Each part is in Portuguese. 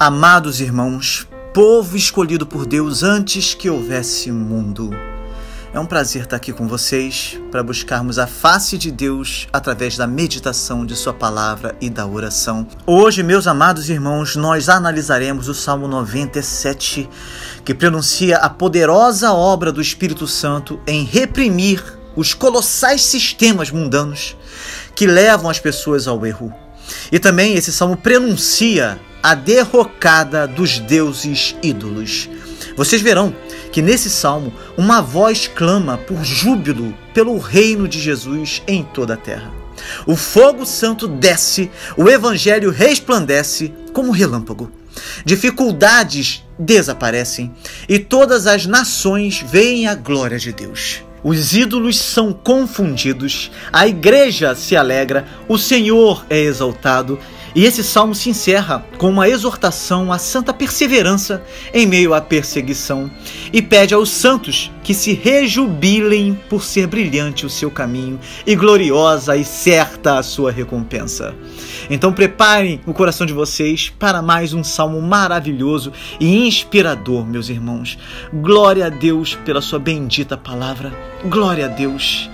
Amados irmãos, povo escolhido por Deus antes que houvesse mundo, é um prazer estar aqui com vocês para buscarmos a face de Deus através da meditação de sua palavra e da oração. Hoje, meus amados irmãos, nós analisaremos o Salmo 97, que pronuncia a poderosa obra do Espírito Santo em reprimir os colossais sistemas mundanos que levam as pessoas ao erro. E também esse salmo prenuncia a derrocada dos deuses ídolos. Vocês verão que nesse salmo uma voz clama por júbilo pelo reino de Jesus em toda a terra. O fogo santo desce, o evangelho resplandece como um relâmpago. Dificuldades desaparecem e todas as nações veem a glória de Deus. Os ídolos são confundidos, a igreja se alegra, o Senhor é exaltado. E esse salmo se encerra com uma exortação à santa perseverança em meio à perseguição e pede aos santos que se rejubilem por ser brilhante o seu caminho e gloriosa e certa a sua recompensa. Então preparem o coração de vocês para mais um salmo maravilhoso e inspirador, meus irmãos. Glória a Deus pela sua bendita palavra. Glória a Deus.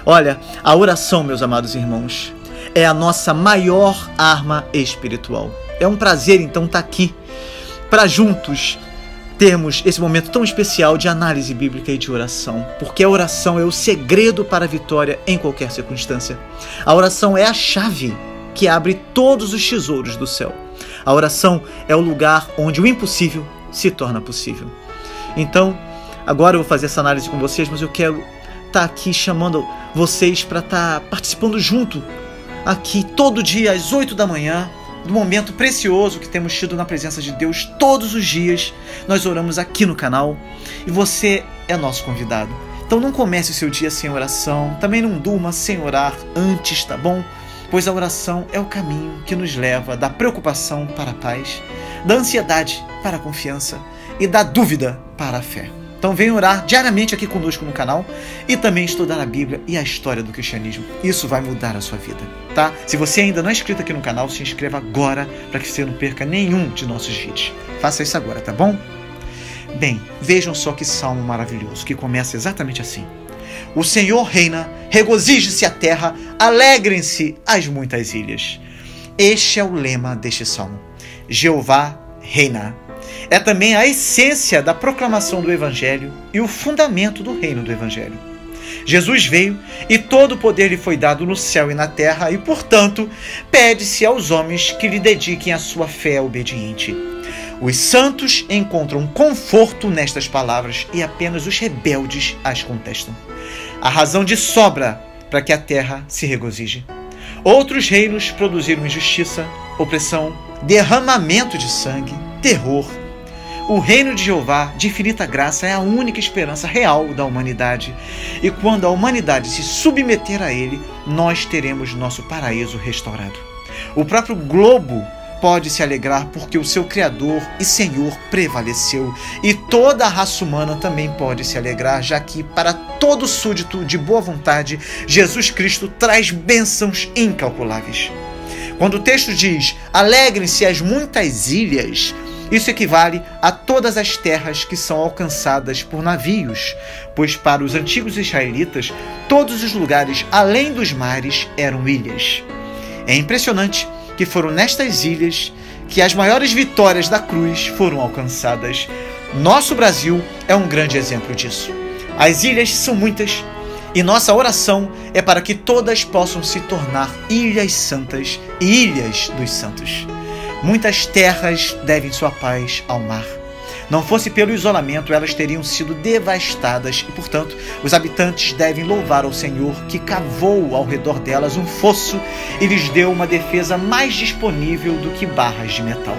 Olha, a oração, meus amados irmãos, é a nossa maior arma espiritual. É um prazer, então, estar aqui para juntos termos esse momento tão especial de análise bíblica e de oração, porque a oração é o segredo para a vitória em qualquer circunstância. A oração é a chave que abre todos os tesouros do céu. A oração é o lugar onde o impossível se torna possível. Então, agora eu vou fazer essa análise com vocês, mas eu quero estar aqui chamando vocês para estar participando junto aqui todo dia às 8 da manhã, do momento precioso que temos tido na presença de Deus todos os dias. Nós oramos aqui no canal e você é nosso convidado. Então não comece o seu dia sem oração, também não durma sem orar antes, tá bom? Pois a oração é o caminho que nos leva da preocupação para a paz, da ansiedade para a confiança e da dúvida para a fé. Então venha orar diariamente aqui conosco no canal e também estudar a Bíblia e a história do cristianismo. Isso vai mudar a sua vida, tá? Se você ainda não é inscrito aqui no canal, se inscreva agora para que você não perca nenhum de nossos vídeos. Faça isso agora, tá bom? Bem, vejam só que salmo maravilhoso, que começa exatamente assim. O Senhor reina, regozije-se a terra, alegrem-se as muitas ilhas. Este é o lema deste salmo. Jeová reina. É também a essência da proclamação do Evangelho e o fundamento do reino do Evangelho. Jesus veio e todo o poder lhe foi dado no céu e na terra e, portanto, pede-se aos homens que lhe dediquem a sua fé obediente. Os santos encontram conforto nestas palavras e apenas os rebeldes as contestam. Há razão de sobra para que a terra se regozije. Outros reinos produziram injustiça, opressão, derramamento de sangue, terror. O reino de Jeová, de infinita graça, é a única esperança real da humanidade. E quando a humanidade se submeter a ele, nós teremos nosso paraíso restaurado. O próprio globo pode se alegrar porque o seu Criador e Senhor prevaleceu. E toda a raça humana também pode se alegrar, já que para todo súdito de boa vontade, Jesus Cristo traz bênçãos incalculáveis. Quando o texto diz, alegrem-se as muitas ilhas, isso equivale a todas as terras que são alcançadas por navios, pois para os antigos israelitas, todos os lugares além dos mares eram ilhas. É impressionante que foram nestas ilhas que as maiores vitórias da cruz foram alcançadas. Nosso Brasil é um grande exemplo disso. As ilhas são muitas e nossa oração é para que todas possam se tornar ilhas santas e ilhas dos santos. Muitas terras devem sua paz ao mar. Não fosse pelo isolamento, elas teriam sido devastadas e, portanto, os habitantes devem louvar ao Senhor que cavou ao redor delas um fosso e lhes deu uma defesa mais disponível do que barras de metal.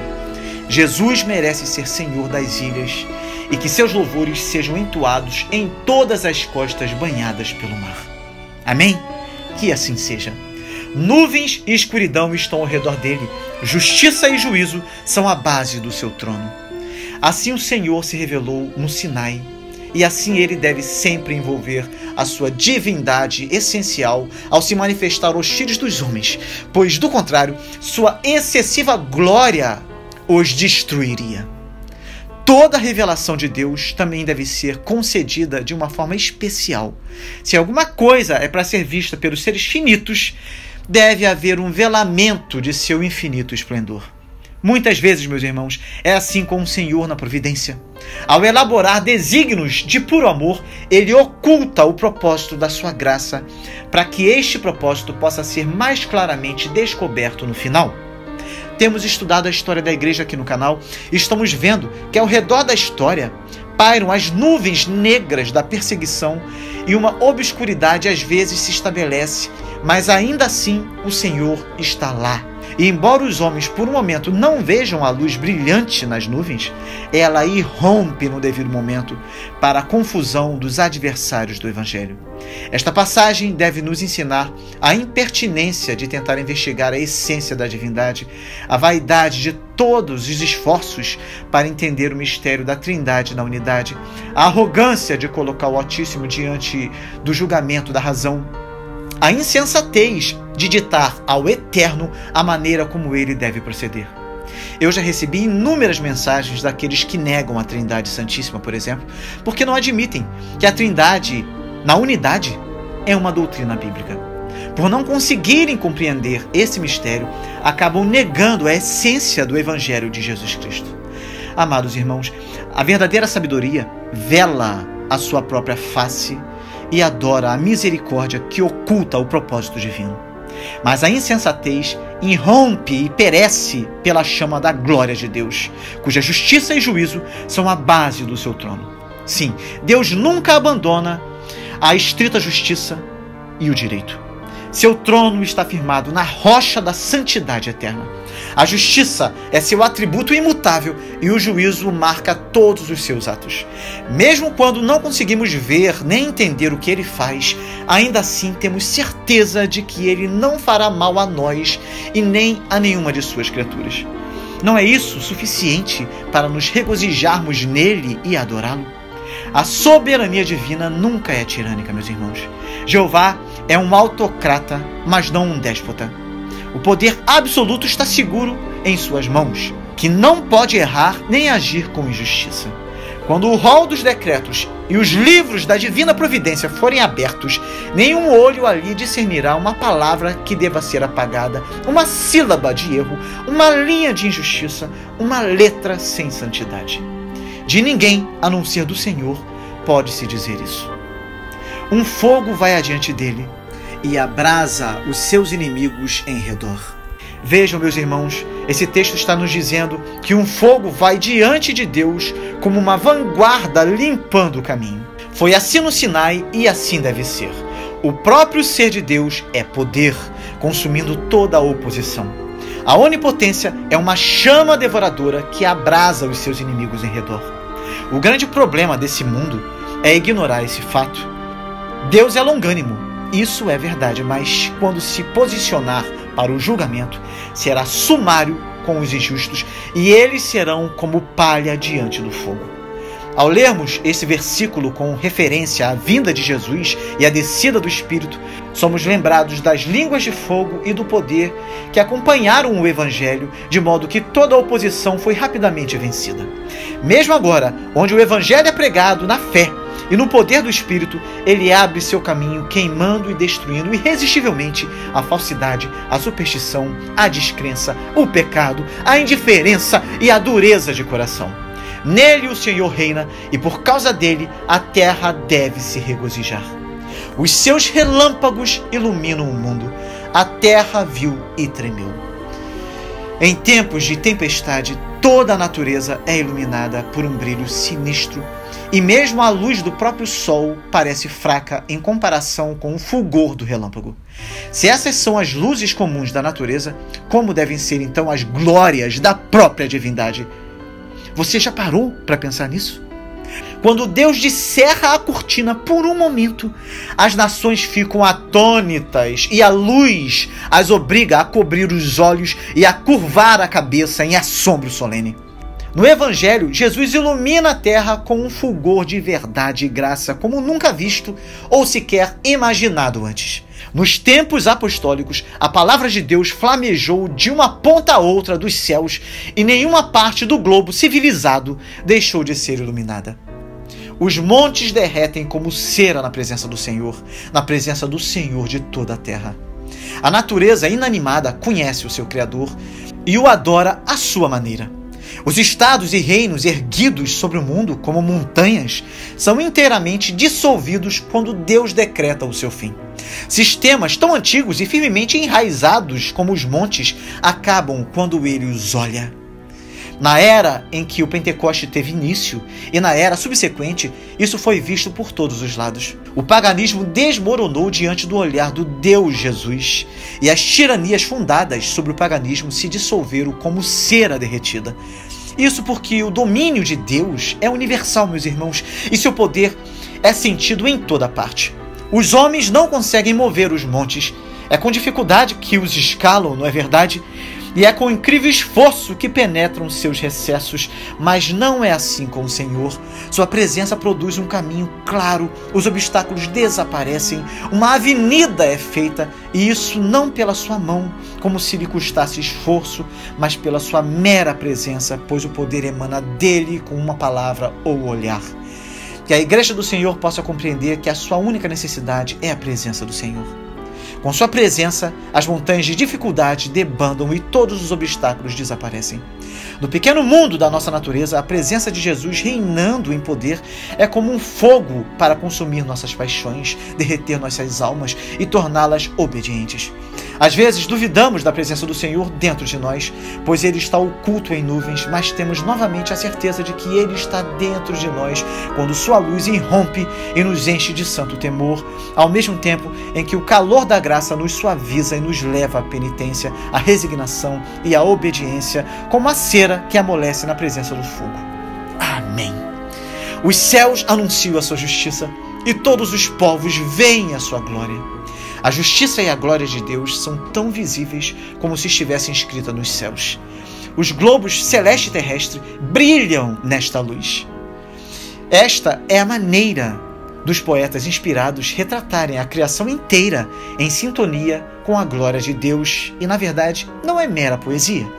Jesus merece ser Senhor das ilhas e que seus louvores sejam entoados em todas as costas banhadas pelo mar. Amém? Que assim seja. Nuvens e escuridão estão ao redor dele. Justiça e juízo são a base do seu trono. Assim o Senhor se revelou no Sinai, e assim ele deve sempre envolver a sua divindade essencial ao se manifestar aos filhos dos homens, pois, do contrário, sua excessiva glória os destruiria. Toda revelação de Deus também deve ser concedida de uma forma especial. Se alguma coisa é para ser vista pelos seres finitos, deve haver um velamento de seu infinito esplendor. Muitas vezes, meus irmãos, é assim com o Senhor na providência. Ao elaborar desígnios de puro amor, Ele oculta o propósito da sua graça, para que este propósito possa ser mais claramente descoberto no final. Temos estudado a história da igreja aqui no canal e estamos vendo que ao redor da história pairam as nuvens negras da perseguição e uma obscuridade às vezes se estabelece, mas ainda assim o Senhor está lá. E embora os homens por um momento não vejam a luz brilhante nas nuvens, ela irrompe no devido momento para a confusão dos adversários do Evangelho. Esta passagem deve nos ensinar a impertinência de tentar investigar a essência da divindade, a vaidade de todos os esforços para entender o mistério da Trindade na unidade, a arrogância de colocar o Altíssimo diante do julgamento da razão, a insensatez de ditar ao Eterno a maneira como ele deve proceder. Eu já recebi inúmeras mensagens daqueles que negam a Trindade Santíssima, por exemplo, porque não admitem que a Trindade, na unidade, é uma doutrina bíblica. Por não conseguirem compreender esse mistério, acabam negando a essência do Evangelho de Jesus Cristo. Amados irmãos, a verdadeira sabedoria vela a sua própria face e adora a misericórdia que oculta o propósito divino. Mas a insensatez irrompe e perece pela chama da glória de Deus, cuja justiça e juízo são a base do seu trono. Sim, Deus nunca abandona a estrita justiça e o direito. Seu trono está firmado na rocha da santidade eterna. A justiça é seu atributo imutável e o juízo marca todos os seus atos. Mesmo quando não conseguimos ver nem entender o que ele faz, ainda assim temos certeza de que ele não fará mal a nós e nem a nenhuma de suas criaturas. Não é isso suficiente para nos regozijarmos nele e adorá-lo? A soberania divina nunca é tirânica, meus irmãos. Jeová é um autocrata, mas não um déspota. O poder absoluto está seguro em suas mãos, que não pode errar nem agir com injustiça. Quando o rol dos decretos e os livros da divina providência forem abertos, nenhum olho ali discernirá uma palavra que deva ser apagada, uma sílaba de erro, uma linha de injustiça, uma letra sem santidade. De ninguém, a não ser do Senhor, pode-se dizer isso. Um fogo vai adiante dele e abrasa os seus inimigos em redor. Vejam, meus irmãos, esse texto está nos dizendo que um fogo vai diante de Deus como uma vanguarda limpando o caminho. Foi assim no Sinai e assim deve ser. O próprio ser de Deus é poder, consumindo toda a oposição. A onipotência é uma chama devoradora que abrasa os seus inimigos em redor. O grande problema desse mundo é ignorar esse fato. Deus é longânimo, isso é verdade, mas quando se posicionar para o julgamento, será sumário com os injustos e eles serão como palha diante do fogo. Ao lermos esse versículo com referência à vinda de Jesus e à descida do Espírito, somos lembrados das línguas de fogo e do poder que acompanharam o Evangelho, de modo que toda a oposição foi rapidamente vencida. Mesmo agora, onde o Evangelho é pregado na fé e no poder do Espírito, ele abre seu caminho queimando e destruindo irresistivelmente a falsidade, a superstição, a descrença, o pecado, a indiferença e a dureza de coração. Nele o Senhor reina e por causa dele a terra deve se regozijar. Os seus relâmpagos iluminam o mundo. A terra viu e tremeu. Em tempos de tempestade, toda a natureza é iluminada por um brilho sinistro e mesmo a luz do próprio sol parece fraca em comparação com o fulgor do relâmpago. Se essas são as luzes comuns da natureza, como devem ser então as glórias da própria divindade? Você já parou para pensar nisso? Quando Deus descerra a cortina por um momento, as nações ficam atônitas e a luz as obriga a cobrir os olhos e a curvar a cabeça em assombro solene. No Evangelho, Jesus ilumina a terra com um fulgor de verdade e graça como nunca visto ou sequer imaginado antes. Nos tempos apostólicos, a palavra de Deus flamejou de uma ponta a outra dos céus e nenhuma parte do globo civilizado deixou de ser iluminada. Os montes derretem como cera na presença do Senhor de toda a terra. A natureza inanimada conhece o seu Criador e o adora à sua maneira. Os estados e reinos erguidos sobre o mundo como montanhas são inteiramente dissolvidos quando Deus decreta o seu fim. Sistemas tão antigos e firmemente enraizados como os montes acabam quando ele os olha. Na era em que o Pentecoste teve início e na era subsequente, isso foi visto por todos os lados. O paganismo desmoronou diante do olhar do Deus Jesus e as tiranias fundadas sobre o paganismo se dissolveram como cera derretida. Isso porque o domínio de Deus é universal, meus irmãos, e seu poder é sentido em toda parte. Os homens não conseguem mover os montes. É com dificuldade que os escalam, não é verdade? E é com incrível esforço que penetram seus recessos, mas não é assim com o Senhor. Sua presença produz um caminho claro, os obstáculos desaparecem, uma avenida é feita, e isso não pela sua mão, como se lhe custasse esforço, mas pela sua mera presença, pois o poder emana dele com uma palavra ou olhar. Que a igreja do Senhor possa compreender que a sua única necessidade é a presença do Senhor. Com sua presença, as montanhas de dificuldade debandam e todos os obstáculos desaparecem. No pequeno mundo da nossa natureza, a presença de Jesus reinando em poder é como um fogo para consumir nossas paixões, derreter nossas almas e torná-las obedientes. Às vezes duvidamos da presença do Senhor dentro de nós, pois Ele está oculto em nuvens, mas temos novamente a certeza de que Ele está dentro de nós quando sua luz irrompe e nos enche de santo temor, ao mesmo tempo em que o calor da graça nos suaviza e nos leva à penitência, à resignação e à obediência, como a cera que amolece na presença do fogo. Amém. Os céus anunciam a sua justiça e todos os povos veem a sua glória. A justiça e a glória de Deus são tão visíveis como se estivessem escritas nos céus. Os globos celeste e terrestre brilham nesta luz. Esta é a maneira dos poetas inspirados retratarem a criação inteira em sintonia com a glória de Deus. E, na verdade, não é mera poesia,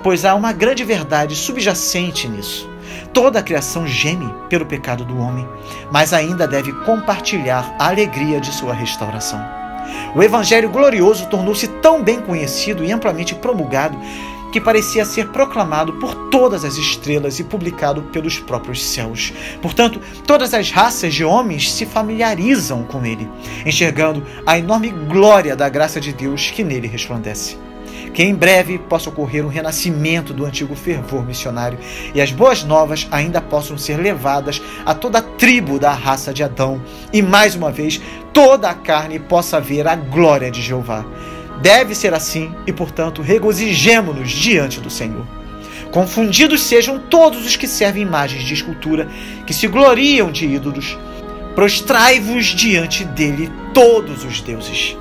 pois há uma grande verdade subjacente nisso. Toda a criação geme pelo pecado do homem, mas ainda deve compartilhar a alegria de sua restauração. O Evangelho glorioso tornou-se tão bem conhecido e amplamente promulgado que parecia ser proclamado por todas as estrelas e publicado pelos próprios céus. Portanto, todas as raças de homens se familiarizam com ele, enxergando a enorme glória da graça de Deus que nele resplandece. Que em breve possa ocorrer um renascimento do antigo fervor missionário e as boas novas ainda possam ser levadas a toda a tribo da raça de Adão e, mais uma vez, toda a carne possa ver a glória de Jeová. Deve ser assim e, portanto, regozijemo-nos diante do Senhor. Confundidos sejam todos os que servem imagens de escultura, que se gloriam de ídolos. Prostrai-vos diante dele todos os deuses.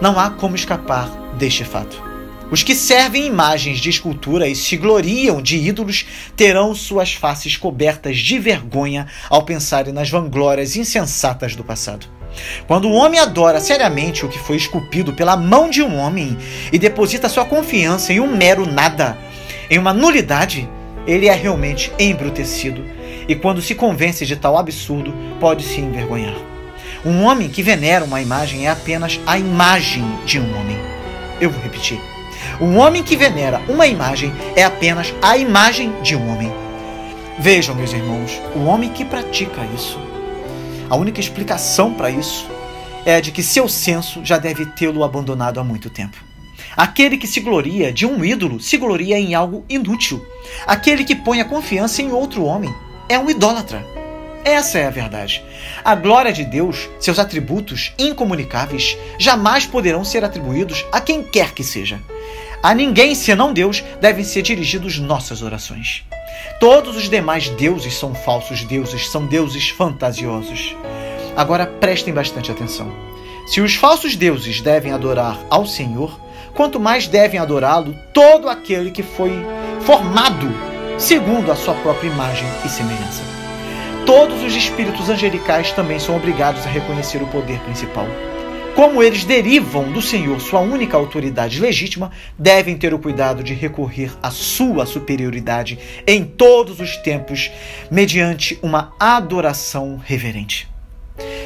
Não há como escapar deste fato. Os que servem imagens de escultura e se gloriam de ídolos terão suas faces cobertas de vergonha ao pensarem nas vanglórias insensatas do passado. Quando o homem adora seriamente o que foi esculpido pela mão de um homem e deposita sua confiança em um mero nada, em uma nulidade, ele é realmente embrutecido e, quando se convence de tal absurdo, pode se envergonhar. Um homem que venera uma imagem é apenas a imagem de um homem. Eu vou repetir. Um homem que venera uma imagem é apenas a imagem de um homem. Vejam, meus irmãos, o homem que pratica isso, a única explicação para isso é a de que seu senso já deve tê-lo abandonado há muito tempo. Aquele que se gloria de um ídolo se gloria em algo inútil. Aquele que põe a confiança em outro homem é um idólatra. Essa é a verdade. A glória de Deus, seus atributos incomunicáveis, jamais poderão ser atribuídos a quem quer que seja. A ninguém senão Deus devem ser dirigidas nossas orações. Todos os demais deuses são falsos deuses, são deuses fantasiosos. Agora prestem bastante atenção. Se os falsos deuses devem adorar ao Senhor, quanto mais devem adorá-lo todo aquele que foi formado segundo a sua própria imagem e semelhança. Todos os espíritos angelicais também são obrigados a reconhecer o poder principal. Como eles derivam do Senhor sua única autoridade legítima, devem ter o cuidado de recorrer à sua superioridade em todos os tempos, mediante uma adoração reverente.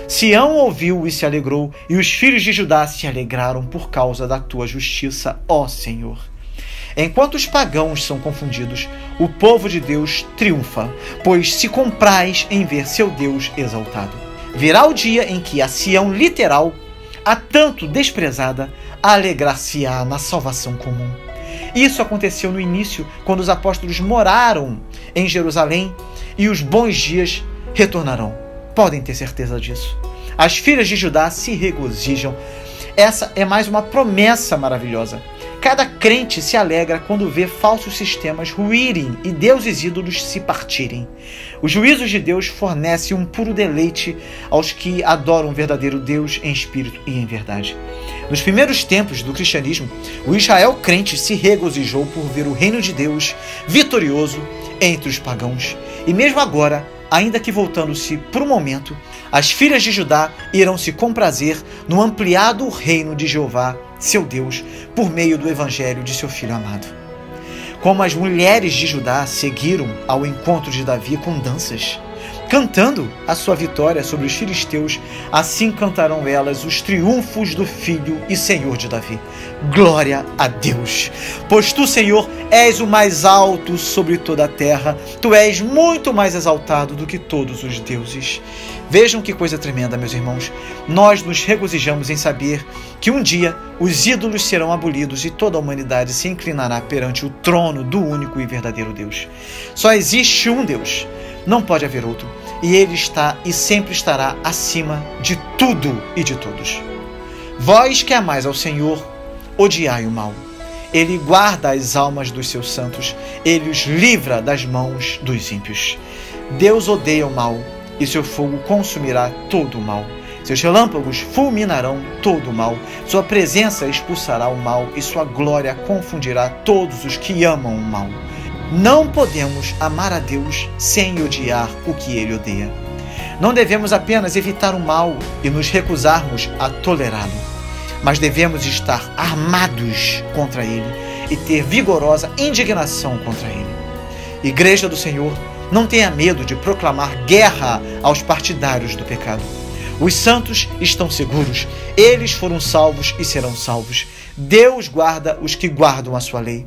Sião ouviu e se alegrou, e os filhos de Judá se alegraram por causa da tua justiça, ó Senhor. Enquanto os pagãos são confundidos, o povo de Deus triunfa, pois se compraz em ver seu Deus exaltado. Virá o dia em que a Sião literal, a tanto desprezada, alegrar-se-á na salvação comum. Isso aconteceu no início, quando os apóstolos moraram em Jerusalém, e os bons dias retornarão. Podem ter certeza disso. As filhas de Judá se regozijam. Essa é mais uma promessa maravilhosa. Cada crente se alegra quando vê falsos sistemas ruírem e deuses ídolos se partirem. Os juízos de Deus fornecem um puro deleite aos que adoram o verdadeiro Deus em espírito e em verdade. Nos primeiros tempos do cristianismo, o Israel crente se regozijou por ver o reino de Deus vitorioso entre os pagãos. E mesmo agora, ainda que voltando-se por um momento, as filhas de Judá irão se comprazer no ampliado reino de Jeová, seu Deus, por meio do evangelho de seu Filho amado. Como as mulheres de Judá seguiram ao encontro de Davi com danças, cantando a sua vitória sobre os filisteus, assim cantarão elas os triunfos do Filho e Senhor de Davi. Glória a Deus! Pois tu, Senhor, és o mais alto sobre toda a terra, tu és muito mais exaltado do que todos os deuses. Vejam que coisa tremenda, meus irmãos. Nós nos regozijamos em saber que um dia os ídolos serão abolidos e toda a humanidade se inclinará perante o trono do único e verdadeiro Deus. Só existe um Deus. Não pode haver outro, e Ele está e sempre estará acima de tudo e de todos. Vós que amais ao Senhor, odiai o mal. Ele guarda as almas dos seus santos, Ele os livra das mãos dos ímpios. Deus odeia o mal, e seu fogo consumirá todo o mal. Seus relâmpagos fulminarão todo o mal, sua presença expulsará o mal, e sua glória confundirá todos os que amam o mal. Não podemos amar a Deus sem odiar o que Ele odeia. Não devemos apenas evitar o mal e nos recusarmos a tolerá-lo, mas devemos estar armados contra Ele e ter vigorosa indignação contra Ele. Igreja do Senhor, não tenha medo de proclamar guerra aos partidários do pecado. Os santos estão seguros, eles foram salvos e serão salvos. Deus guarda os que guardam a sua lei.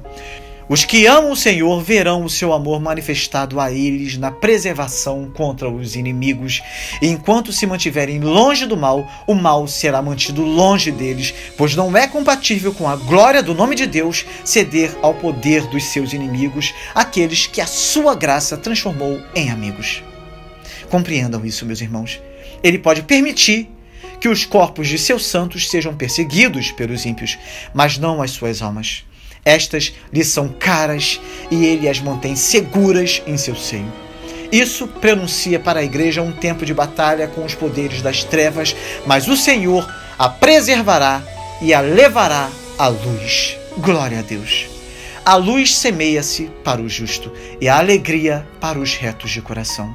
Os que amam o Senhor verão o seu amor manifestado a eles na preservação contra os inimigos. E enquanto se mantiverem longe do mal, o mal será mantido longe deles, pois não é compatível com a glória do nome de Deus ceder ao poder dos seus inimigos, aqueles que a sua graça transformou em amigos. Compreendam isso, meus irmãos. Ele pode permitir que os corpos de seus santos sejam perseguidos pelos ímpios, mas não as suas almas. Estas lhe são caras e ele as mantém seguras em seu seio. Isso prenuncia para a igreja um tempo de batalha com os poderes das trevas, mas o Senhor a preservará e a levará à luz. Glória a Deus! A luz semeia-se para o justo e a alegria para os retos de coração.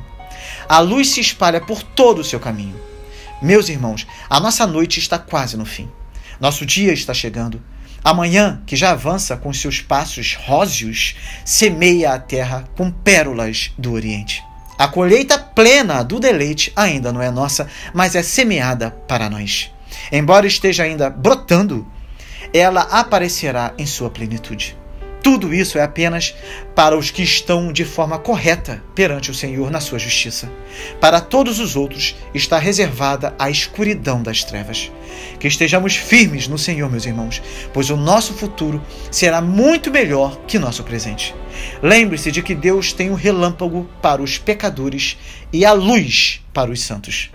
A luz se espalha por todo o seu caminho. Meus irmãos, a nossa noite está quase no fim. Nosso dia está chegando. Amanhã, que já avança com seus passos róseos, semeia a terra com pérolas do Oriente. A colheita plena do deleite ainda não é nossa, mas é semeada para nós. Embora esteja ainda brotando, ela aparecerá em sua plenitude. Tudo isso é apenas para os que estão de forma correta perante o Senhor na sua justiça. Para todos os outros está reservada a escuridão das trevas. Que estejamos firmes no Senhor, meus irmãos, pois o nosso futuro será muito melhor que nosso presente. Lembre-se de que Deus tem um relâmpago para os pecadores e a luz para os santos.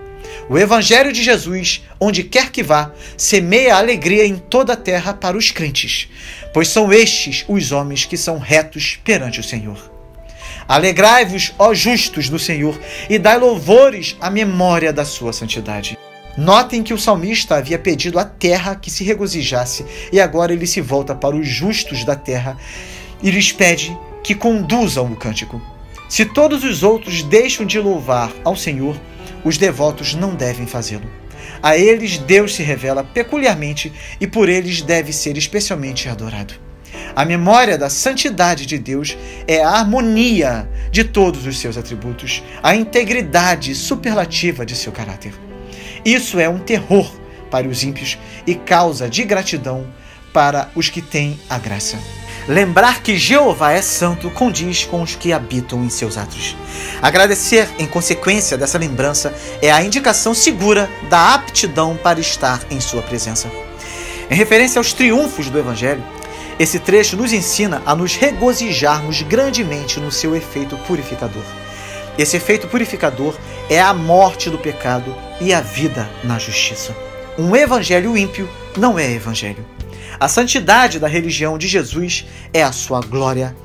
O Evangelho de Jesus, onde quer que vá, semeia alegria em toda a terra para os crentes, pois são estes os homens que são retos perante o Senhor. Alegrai-vos, ó justos do Senhor, e dai louvores à memória da sua santidade. Notem que o salmista havia pedido à terra que se regozijasse, e agora ele se volta para os justos da terra e lhes pede que conduzam o cântico. Se todos os outros deixam de louvar ao Senhor, os devotos não devem fazê-lo. A eles Deus se revela peculiarmente e por eles deve ser especialmente adorado. A memória da santidade de Deus é a harmonia de todos os seus atributos, a integridade superlativa de seu caráter. Isso é um terror para os ímpios e causa de gratidão para os que têm a graça. Lembrar que Jeová é santo condiz com os que habitam em seus atos. Agradecer em consequência dessa lembrança é a indicação segura da aptidão para estar em sua presença. Em referência aos triunfos do Evangelho, esse trecho nos ensina a nos regozijarmos grandemente no seu efeito purificador. Esse efeito purificador é a morte do pecado e a vida na justiça. Um evangelho ímpio não é evangelho. A santidade da religião de Jesus é a sua glória.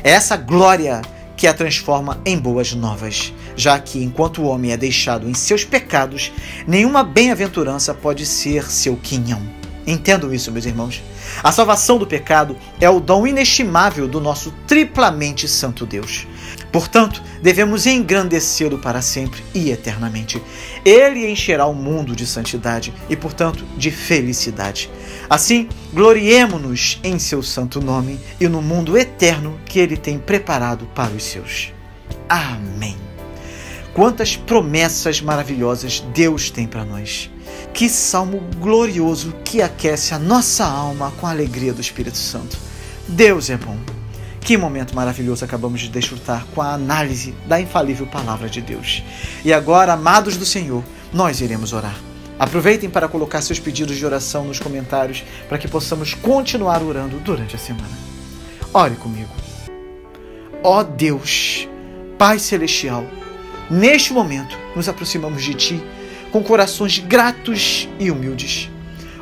É essa glória que a transforma em boas novas, já que, enquanto o homem é deixado em seus pecados, nenhuma bem-aventurança pode ser seu quinhão. Entendam isso, meus irmãos. A salvação do pecado é o dom inestimável do nosso triplamente santo Deus. Portanto, devemos engrandecê-lo para sempre e eternamente. Ele encherá o mundo de santidade e, portanto, de felicidade. Assim, gloriemo-nos em seu santo nome e no mundo eterno que ele tem preparado para os seus. Amém. Quantas promessas maravilhosas Deus tem para nós. Que salmo glorioso que aquece a nossa alma com a alegria do Espírito Santo. Deus é bom. Que momento maravilhoso acabamos de desfrutar com a análise da infalível palavra de Deus. E agora, amados do Senhor, nós iremos orar. Aproveitem para colocar seus pedidos de oração nos comentários para que possamos continuar orando durante a semana. Ore comigo. Ó Deus, Pai Celestial, neste momento nos aproximamos de Ti com corações gratos e humildes.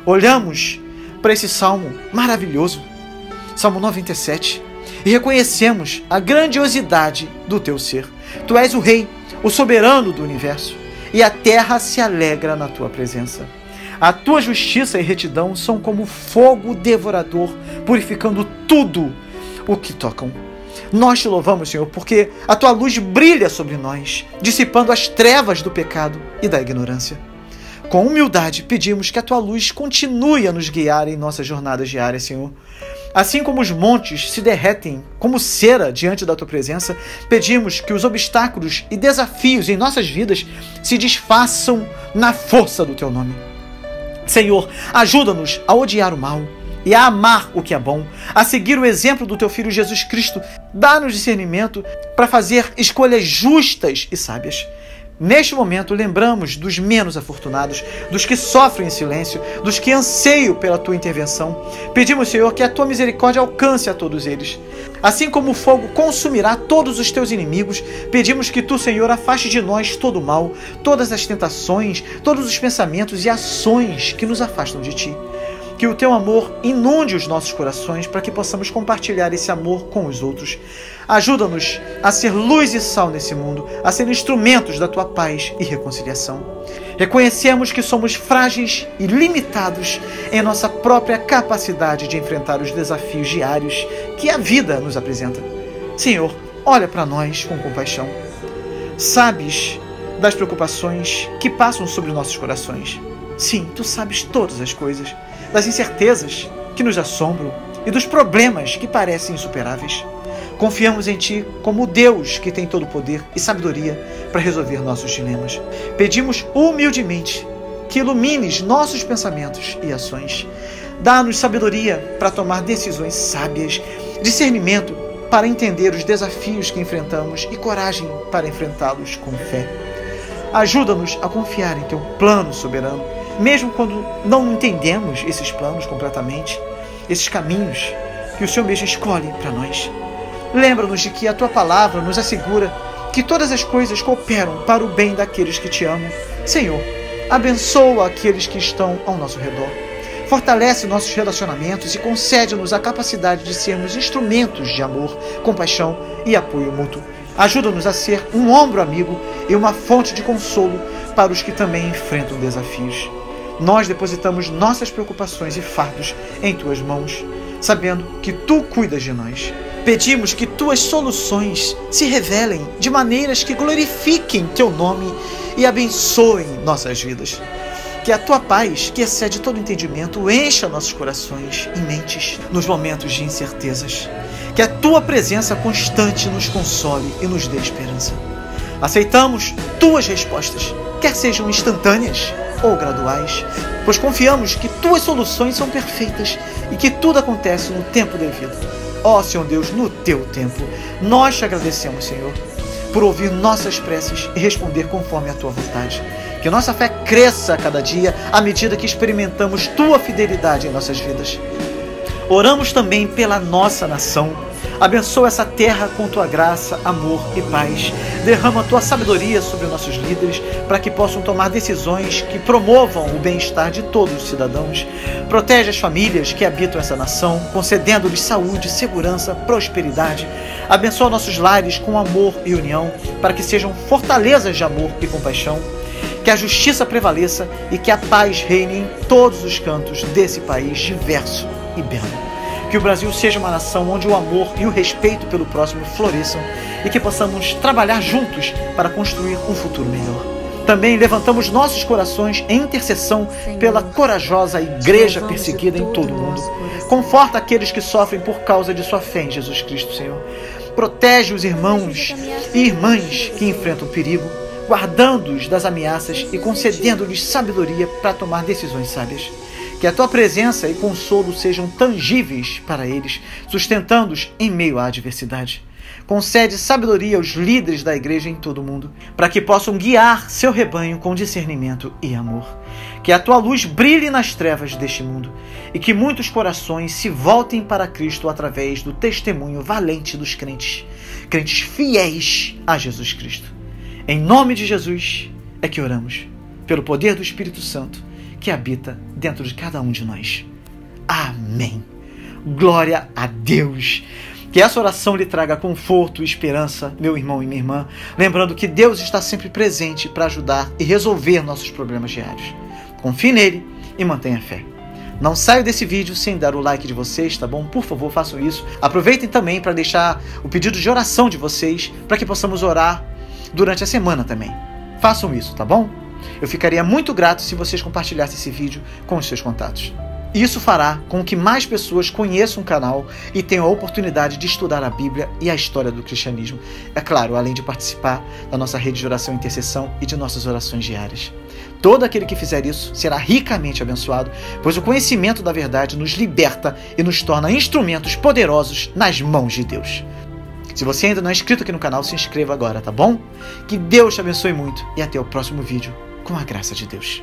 Olhamos para esse salmo maravilhoso, Salmo 97, e reconhecemos a grandiosidade do Teu ser. Tu és o Rei, o soberano do universo, e a terra se alegra na Tua presença. A Tua justiça e retidão são como fogo devorador, purificando tudo o que tocam. Nós Te louvamos, Senhor, porque a Tua luz brilha sobre nós, dissipando as trevas do pecado e da ignorância. Com humildade, pedimos que a Tua luz continue a nos guiar em nossas jornadas diárias, Senhor. Assim como os montes se derretem como cera diante da Tua presença, pedimos que os obstáculos e desafios em nossas vidas se desfaçam na força do Teu nome. Senhor, ajuda-nos a odiar o mal e a amar o que é bom, a seguir o exemplo do Teu Filho Jesus Cristo. Dá-nos discernimento para fazer escolhas justas e sábias. Neste momento, lembramos dos menos afortunados, dos que sofrem em silêncio, dos que anseiam pela Tua intervenção. Pedimos, Senhor, que a Tua misericórdia alcance a todos eles. Assim como o fogo consumirá todos os Teus inimigos, pedimos que Tu, Senhor, afaste de nós todo o mal, todas as tentações, todos os pensamentos e ações que nos afastam de Ti. Que o Teu amor inunde os nossos corações para que possamos compartilhar esse amor com os outros. Ajuda-nos a ser luz e sal nesse mundo, a ser instrumentos da Tua paz e reconciliação. Reconhecemos que somos frágeis e limitados em nossa própria capacidade de enfrentar os desafios diários que a vida nos apresenta. Senhor, olha para nós com compaixão. Sabes das preocupações que passam sobre nossos corações. Sim, Tu sabes todas as coisas, das incertezas que nos assombram e dos problemas que parecem insuperáveis. Confiamos em Ti como o Deus que tem todo o poder e sabedoria para resolver nossos dilemas. Pedimos humildemente que ilumines nossos pensamentos e ações. Dá-nos sabedoria para tomar decisões sábias, discernimento para entender os desafios que enfrentamos e coragem para enfrentá-los com fé. Ajuda-nos a confiar em Teu plano soberano, mesmo quando não entendemos esses planos completamente, esses caminhos que o Senhor mesmo escolhe para nós. Lembra-nos de que a Tua palavra nos assegura que todas as coisas cooperam para o bem daqueles que Te amam. Senhor, abençoa aqueles que estão ao nosso redor. Fortalece nossos relacionamentos e concede-nos a capacidade de sermos instrumentos de amor, compaixão e apoio mútuo. Ajuda-nos a ser um ombro amigo e uma fonte de consolo para os que também enfrentam desafios. Nós depositamos nossas preocupações e fardos em Tuas mãos, sabendo que Tu cuidas de nós. Pedimos que Tuas soluções se revelem de maneiras que glorifiquem Teu nome e abençoem nossas vidas. Que a tua paz, que excede todo entendimento, encha nossos corações e mentes nos momentos de incertezas. Que a tua presença constante nos console e nos dê esperança. Aceitamos tuas respostas, quer sejam instantâneas ou graduais, pois confiamos que tuas soluções são perfeitas e que tudo acontece no tempo devido. Ó Senhor Deus, no teu tempo, nós te agradecemos, Senhor, por ouvir nossas preces e responder conforme a tua vontade. Que nossa fé cresça a cada dia à medida que experimentamos tua fidelidade em nossas vidas. Oramos também pela nossa nação. Abençoa essa terra com tua graça, amor e paz. Derrama a tua sabedoria sobre nossos líderes para que possam tomar decisões que promovam o bem-estar de todos os cidadãos. Protege as famílias que habitam essa nação, concedendo-lhes saúde, segurança, prosperidade. Abençoa nossos lares com amor e união para que sejam fortalezas de amor e compaixão. Que a justiça prevaleça e que a paz reine em todos os cantos desse país diverso e belo. Que o Brasil seja uma nação onde o amor e o respeito pelo próximo floresçam e que possamos trabalhar juntos para construir um futuro melhor. Também levantamos nossos corações em intercessão pela corajosa igreja perseguida em todo o mundo. Conforta aqueles que sofrem por causa de sua fé em Jesus Cristo, Senhor. Protege os irmãos e irmãs que enfrentam perigo, guardando-os das ameaças e concedendo-lhes sabedoria para tomar decisões sábias. Que a tua presença e consolo sejam tangíveis para eles, sustentando-os em meio à adversidade. Concede sabedoria aos líderes da igreja em todo o mundo, para que possam guiar seu rebanho com discernimento e amor. Que a tua luz brilhe nas trevas deste mundo e que muitos corações se voltem para Cristo através do testemunho valente dos crentes, crentes fiéis a Jesus Cristo. Em nome de Jesus é que oramos, pelo poder do Espírito Santo, que habita dentro de cada um de nós. Amém. Glória a Deus. Que essa oração lhe traga conforto e esperança, meu irmão e minha irmã, lembrando que Deus está sempre presente para ajudar e resolver nossos problemas diários. Confie nele e mantenha fé. Não saio desse vídeo sem dar o like de vocês, tá bom? Por favor, façam isso. Aproveitem também para deixar o pedido de oração de vocês, para que possamos orar durante a semana também. Façam isso, tá bom? Eu ficaria muito grato se vocês compartilhassem esse vídeo com os seus contatos. Isso fará com que mais pessoas conheçam o canal e tenham a oportunidade de estudar a Bíblia e a história do cristianismo. É claro, além de participar da nossa rede de oração e intercessão e de nossas orações diárias. Todo aquele que fizer isso será ricamente abençoado, pois o conhecimento da verdade nos liberta e nos torna instrumentos poderosos nas mãos de Deus. Se você ainda não é inscrito aqui no canal, se inscreva agora, tá bom? Que Deus te abençoe muito e até o próximo vídeo, com a graça de Deus.